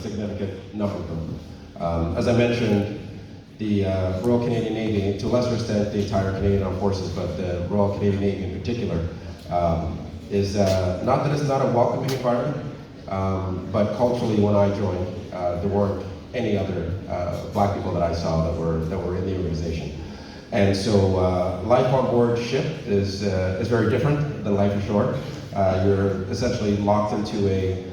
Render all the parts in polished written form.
significant number of them. As I mentioned, the Royal Canadian Navy, to a lesser extent the entire Canadian Armed Forces, but the Royal Canadian Navy in particular, is not that it's not a welcoming environment, but culturally when I joined, there weren't any other black people that I saw that were in the organization. And so life on board ship is very different than life ashore. You're essentially locked into a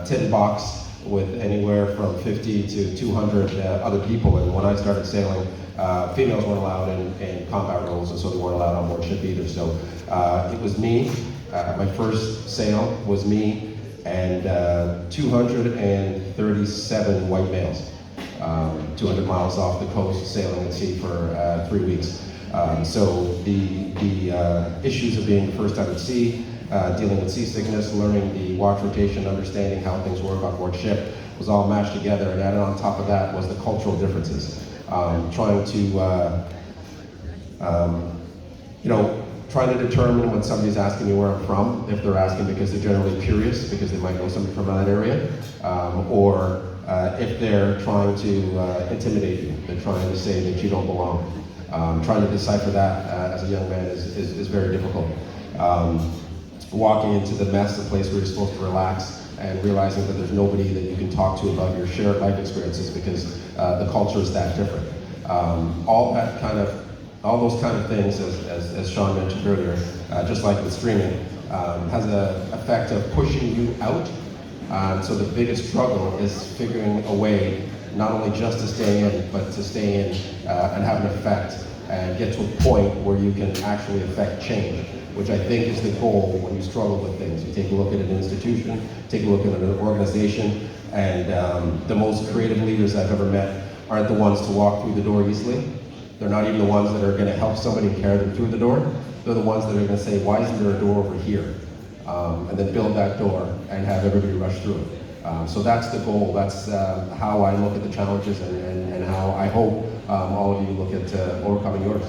tin box with anywhere from 50 to 200 other people. And when I started sailing, females weren't allowed in combat roles, and so they weren't allowed on board ship either. So it was me. My first sail was me and 237 white males. 200 miles off the coast, sailing at sea for 3 weeks. So the issues of being first out at sea, dealing with seasickness, learning the watch rotation, understanding how things work on board ship was all mashed together, and added on top of that was the cultural differences. Trying to determine when somebody's asking me where I'm from, if they're asking because they're generally curious, because they might know somebody from that area, or if they're trying to intimidate you, they're trying to say that you don't belong. Trying to decipher that as a young man is very difficult. Walking into the mess, a place where you're supposed to relax, and realizing that there's nobody that you can talk to about your shared life experiences because the culture is that different. All those kind of things, as Sean mentioned earlier, just like with streaming, has an effect of pushing you out. So the biggest struggle is figuring a way not only just to stay in, but to stay in and have an effect and get to a point where you can actually affect change, which I think is the goal when you struggle with things. You take a look at an institution, take a look at an organization, and the most creative leaders I've ever met aren't the ones to walk through the door easily. They're not even the ones that are going to help somebody and carry them through the door. They're the ones that are going to say, why isn't there a door over here? And then build that door and have everybody rush through it. So that's the goal. That's how I look at the challenges and how I hope all of you look at overcoming yours.